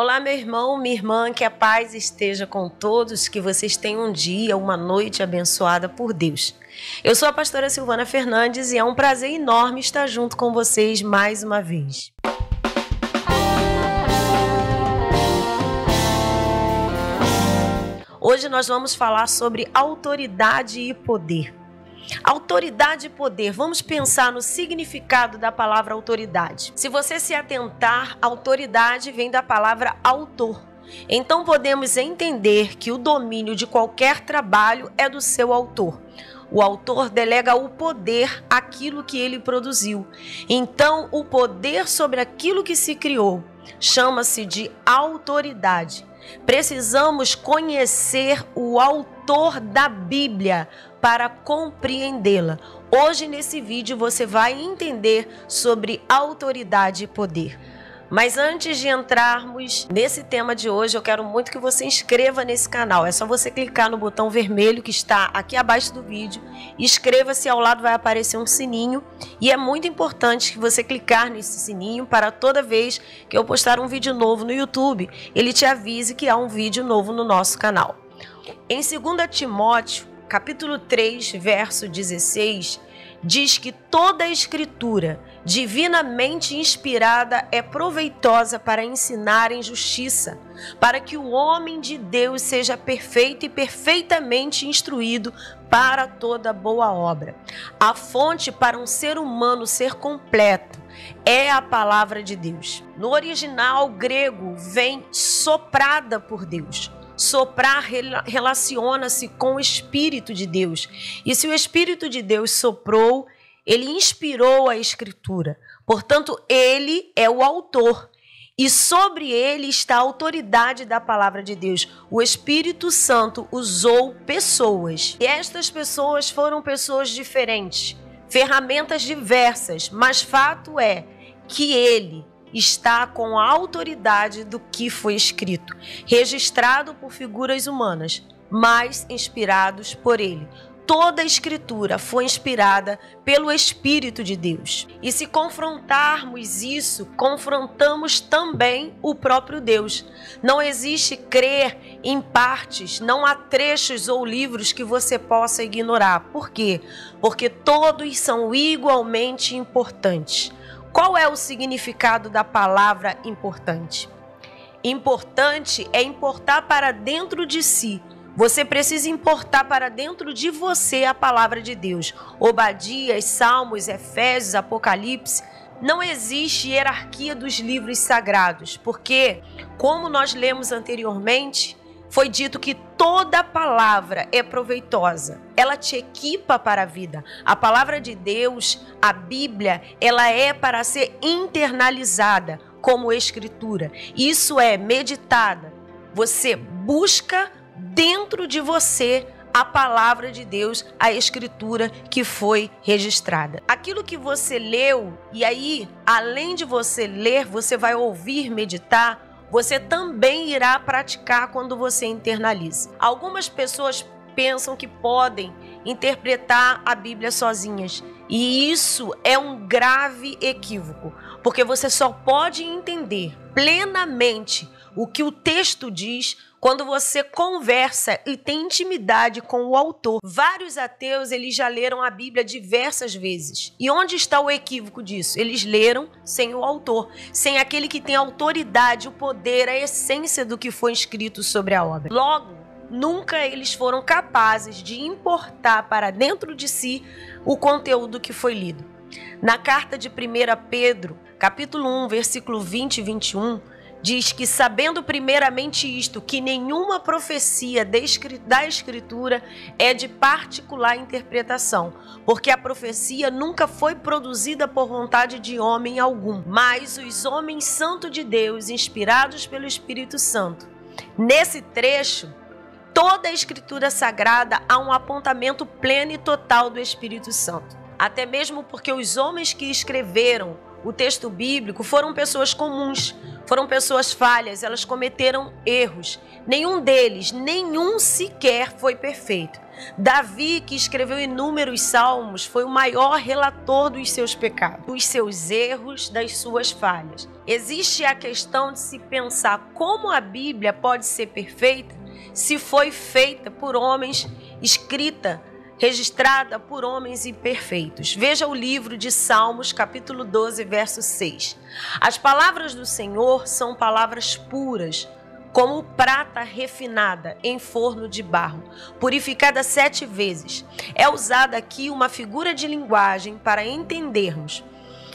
Olá, meu irmão, minha irmã, que a paz esteja com todos, que vocês tenham um dia, uma noite abençoada por Deus. Eu sou a pastora Silvana Fernandes e é um prazer enorme estar junto com vocês mais uma vez. Hoje nós vamos falar sobre autoridade e poder. Autoridade e poder, vamos pensar no significado da palavra autoridade. Se você se atentar, autoridade vem da palavra autor. Então podemos entender que o domínio de qualquer trabalho é do seu autor. O autor delega o poder àquilo que ele produziu. Então o poder sobre aquilo que se criou chama-se de autoridade. Precisamos conhecer o autor da Bíblia para compreendê-la. Hoje nesse vídeo você vai entender sobre autoridade e poder. Mas antes de entrarmos nesse tema de hoje, eu quero muito que você inscreva nesse canal. É só você clicar no botão vermelho que está aqui abaixo do vídeo. Inscreva-se, ao lado vai aparecer um sininho. E é muito importante que você clicar nesse sininho para toda vez que eu postar um vídeo novo no YouTube, ele te avise que há um vídeo novo no nosso canal. Em 2 Timóteo, capítulo 3, verso 16, diz que toda a escritura divinamente inspirada é proveitosa para ensinar em justiça, para que o homem de Deus seja perfeito e perfeitamente instruído para toda boa obra. A fonte para um ser humano ser completo é a palavra de Deus. No original grego vem soprada por Deus. Soprar relaciona-se com o Espírito de Deus. E se o Espírito de Deus soprou, ele inspirou a Escritura. Portanto, ele é o autor. E sobre ele está a autoridade da palavra de Deus. O Espírito Santo usou pessoas. E estas pessoas foram pessoas diferentes, ferramentas diversas. Mas fato é que ele está com a autoridade do que foi escrito, registrado por figuras humanas, mas inspirados por ele. Toda a escritura foi inspirada pelo Espírito de Deus. E se confrontarmos isso, confrontamos também o próprio Deus. Não existe crer em partes, não há trechos ou livros que você possa ignorar. Por quê? Porque todos são igualmente importantes. Qual é o significado da palavra importante? Importante é importar para dentro de si. Você precisa importar para dentro de você a palavra de Deus. Obadias, Salmos, Efésios, Apocalipse. Não existe hierarquia dos livros sagrados, porque, como nós lemos anteriormente, foi dito que toda palavra é proveitosa. Ela te equipa para a vida. A palavra de Deus, a Bíblia, ela é para ser internalizada como escritura. Isso é meditada. Você busca dentro de você a palavra de Deus, a escritura que foi registrada. Aquilo que você leu, e aí, além de você ler, você vai ouvir, meditar, você também irá praticar quando você internaliza. Algumas pessoas pensam que podem interpretar a Bíblia sozinhas. E isso é um grave equívoco, porque você só pode entender plenamente o que o texto diz quando você conversa e tem intimidade com o autor. Vários ateus, eles já leram a Bíblia diversas vezes. E onde está o equívoco disso? Eles leram sem o autor, sem aquele que tem autoridade, o poder, a essência do que foi escrito sobre a obra. Logo, nunca eles foram capazes de importar para dentro de si o conteúdo que foi lido. Na carta de 1 Pedro, capítulo 1, versículo 20 e 21, diz que, sabendo primeiramente isto, que nenhuma profecia da Escritura é de particular interpretação, porque a profecia nunca foi produzida por vontade de homem algum, mas os homens santos de Deus, inspirados pelo Espírito Santo. Nesse trecho, toda a Escritura Sagrada há um apontamento pleno e total do Espírito Santo. Até mesmo porque os homens que escreveram o texto bíblico foram pessoas comuns, foram pessoas falhas, elas cometeram erros. Nenhum deles, nenhum sequer foi perfeito. Davi, que escreveu inúmeros salmos, foi o maior relator dos seus pecados, dos seus erros, das suas falhas. Existe a questão de se pensar como a Bíblia pode ser perfeita se foi feita por homens, escrita, registrada por homens imperfeitos. Veja o livro de Salmos, capítulo 12, verso 6. As palavras do Senhor são palavras puras, como prata refinada em forno de barro, purificada 7 vezes. É usada aqui uma figura de linguagem para entendermos.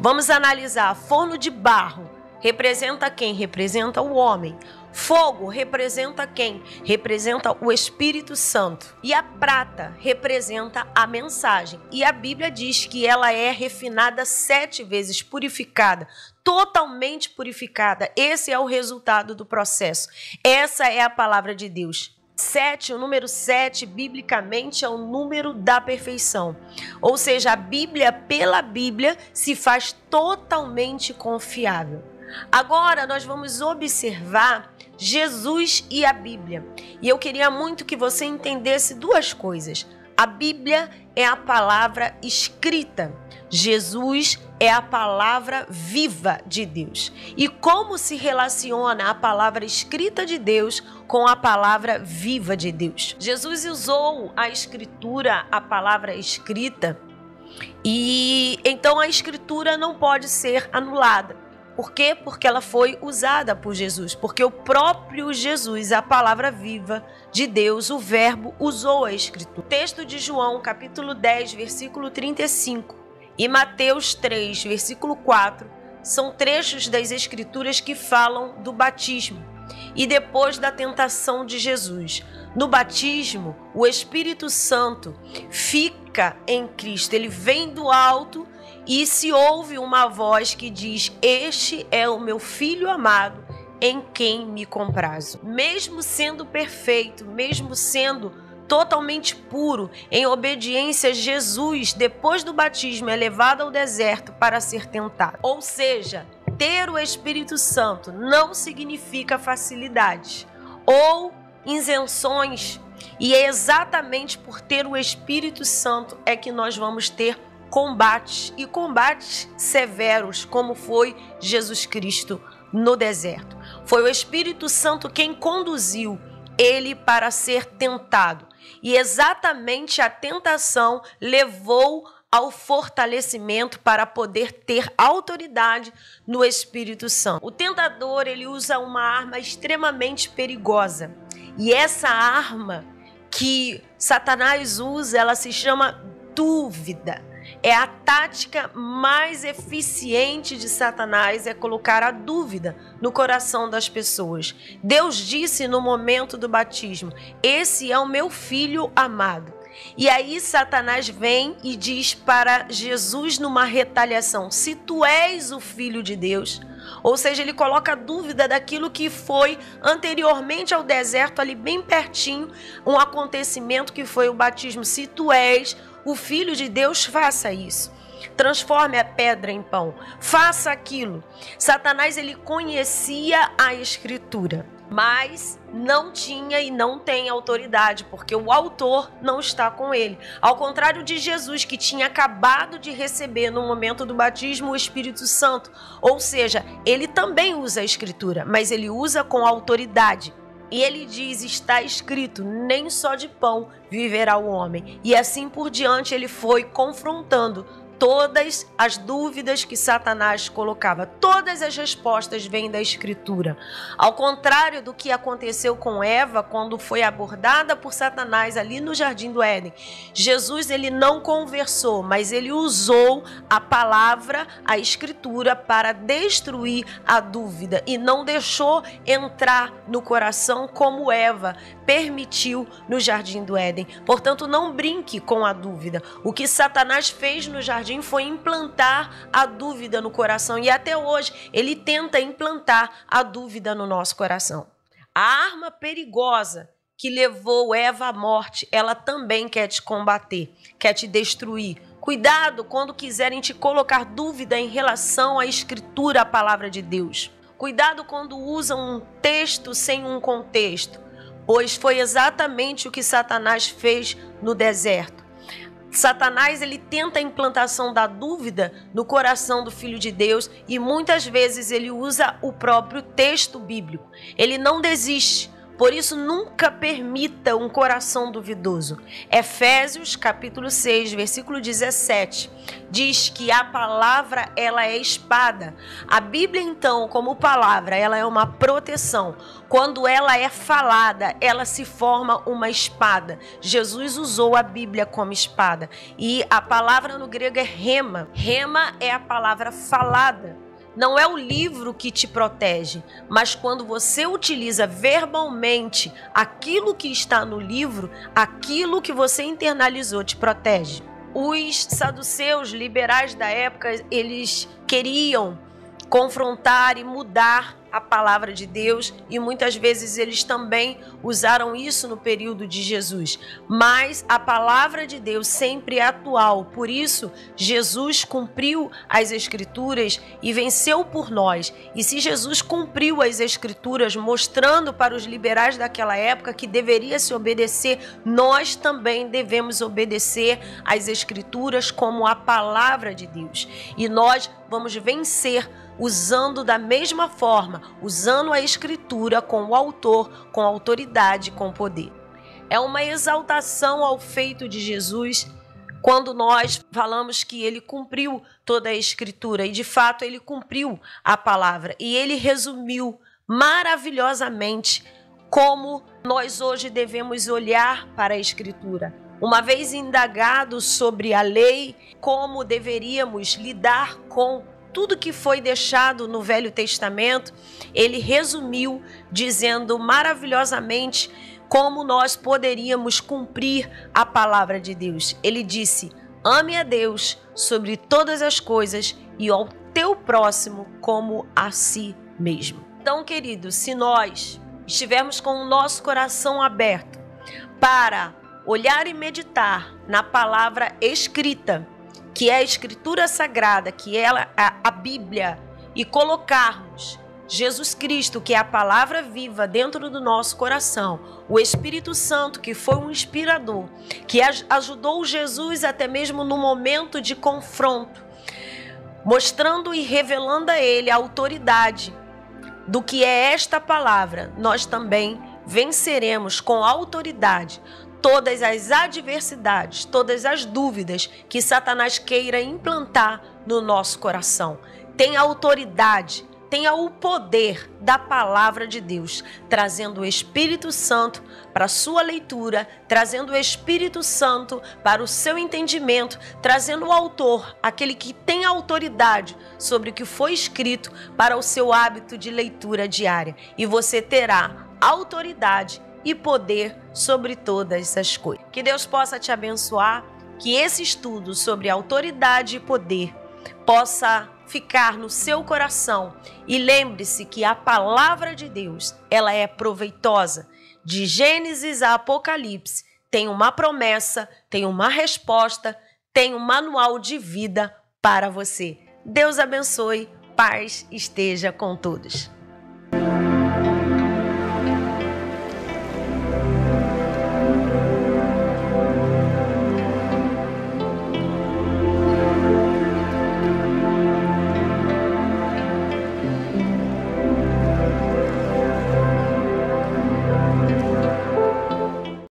Vamos analisar. Forno de barro representa quem? Representa o homem. Fogo representa quem? Representa o Espírito Santo. E a prata representa a mensagem. E a Bíblia diz que ela é refinada 7 vezes, purificada, totalmente purificada. Esse é o resultado do processo. Essa é a palavra de Deus. 7, o número 7, biblicamente, é o número da perfeição. Ou seja, a Bíblia, pela Bíblia, se faz totalmente confiável. Agora nós vamos observar Jesus e a Bíblia. E eu queria muito que você entendesse 2 coisas. A Bíblia é a palavra escrita. Jesus é a palavra viva de Deus. E como se relaciona a palavra escrita de Deus com a palavra viva de Deus? Jesus usou a escritura, a palavra escrita, e então a escritura não pode ser anulada. Por quê? Porque ela foi usada por Jesus. Porque o próprio Jesus, a palavra viva de Deus, o verbo, usou a escritura. O texto de João, capítulo 10, versículo 35 e Mateus 3, versículo 4, são trechos das escrituras que falam do batismo e depois da tentação de Jesus. No batismo, o Espírito Santo fica em Cristo. Ele vem do alto e se ouve uma voz que diz: "Este é o meu filho amado, em quem me comprazo." Mesmo sendo perfeito, mesmo sendo totalmente puro, em obediência, Jesus, depois do batismo, é levado ao deserto para ser tentado. Ou seja, ter o Espírito Santo não significa facilidade ou isenções. E é exatamente por ter o Espírito Santo é que nós vamos ter combates, e combates severos, como foi Jesus Cristo no deserto. Foi o Espírito Santo quem conduziu ele para ser tentado. E exatamente a tentação levou ao fortalecimento para poder ter autoridade no Espírito Santo. O tentador, ele usa uma arma extremamente perigosa. E essa arma que Satanás usa, ela se chama dúvida. É a tática mais eficiente de Satanás, é colocar a dúvida no coração das pessoas. Deus disse no momento do batismo: "Esse é o meu filho amado." E aí Satanás vem e diz para Jesus numa retaliação: "Se tu és o filho de Deus." Ou seja, ele coloca a dúvida daquilo que foi anteriormente ao deserto, ali bem pertinho, um acontecimento que foi o batismo. Se tu és o Filho de Deus, faça isso. Transforme a pedra em pão. Faça aquilo. Satanás, ele conhecia a Escritura, mas não tinha e não tem autoridade, porque o autor não está com ele. Ao contrário de Jesus, que tinha acabado de receber no momento do batismo o Espírito Santo. Ou seja, ele também usa a Escritura, mas ele usa com autoridade. E ele diz: "Está escrito, nem só de pão viverá o homem." E assim por diante ele foi confrontando todas as dúvidas que Satanás colocava. Todas as respostas vêm da Escritura. Ao contrário do que aconteceu com Eva quando foi abordada por Satanás ali no Jardim do Éden. Jesus, ele não conversou, mas ele usou a palavra, a Escritura, para destruir a dúvida e não deixou entrar no coração como Eva permitiu no Jardim do Éden. Portanto, não brinque com a dúvida. O que Satanás fez no jardim foi implantar a dúvida no coração, e até hoje ele tenta implantar a dúvida no nosso coração. A arma perigosa que levou Eva à morte, ela também quer te combater, quer te destruir. Cuidado quando quiserem te colocar dúvida em relação à Escritura, a palavra de Deus. Cuidado quando usam um texto sem um contexto, pois foi exatamente o que Satanás fez no deserto. Satanás, ele tenta a implantação da dúvida no coração do Filho de Deus e muitas vezes ele usa o próprio texto bíblico. Ele não desiste. Por isso, nunca permita um coração duvidoso. Efésios, capítulo 6, versículo 17, diz que a palavra, ela é espada. A Bíblia, então, como palavra, ela é uma proteção. Quando ela é falada, ela se forma uma espada. Jesus usou a Bíblia como espada. E a palavra no grego é rema. Rema é a palavra falada. Não é o livro que te protege, mas quando você utiliza verbalmente aquilo que está no livro, aquilo que você internalizou te protege. Os saduceus liberais da época, eles queriam confrontar e mudar a palavra de Deus e muitas vezes eles também usaram isso no período de Jesus. Mas a palavra de Deus sempre é atual, por isso Jesus cumpriu as Escrituras e venceu por nós. E se Jesus cumpriu as Escrituras mostrando para os liberais daquela época que deveria se obedecer, nós também devemos obedecer às Escrituras como a palavra de Deus. E nós vamos vencer usando da mesma forma, usando a Escritura com o autor, com autoridade, com poder. É uma exaltação ao feito de Jesus quando nós falamos que ele cumpriu toda a Escritura e de fato ele cumpriu a palavra e ele resumiu maravilhosamente como nós hoje devemos olhar para a Escritura. Uma vez indagado sobre a lei, como deveríamos lidar com tudo que foi deixado no Velho Testamento, ele resumiu dizendo maravilhosamente como nós poderíamos cumprir a palavra de Deus. Ele disse: ame a Deus sobre todas as coisas e ao teu próximo como a si mesmo. Então, querido, se nós estivermos com o nosso coração aberto para olhar e meditar na palavra escrita, que é a Escritura Sagrada, que é a Bíblia, e colocarmos Jesus Cristo, que é a palavra viva, dentro do nosso coração, o Espírito Santo, que foi um inspirador, que ajudou Jesus até mesmo no momento de confronto, mostrando e revelando a ele a autoridade do que é esta palavra, nós também venceremos com autoridade todas as adversidades, todas as dúvidas que Satanás queira implantar no nosso coração. Tenha autoridade, tenha o poder da palavra de Deus, trazendo o Espírito Santo para a sua leitura, trazendo o Espírito Santo para o seu entendimento, trazendo o autor, aquele que tem autoridade sobre o que foi escrito, para o seu hábito de leitura diária. E você terá autoridade e poder sobre todas as coisas. Que Deus possa te abençoar, que esse estudo sobre autoridade e poder possa ficar no seu coração. E lembre-se que a palavra de Deus, ela é proveitosa. De Gênesis a Apocalipse, tem uma promessa, tem uma resposta, tem um manual de vida para você. Deus abençoe, paz esteja com todos.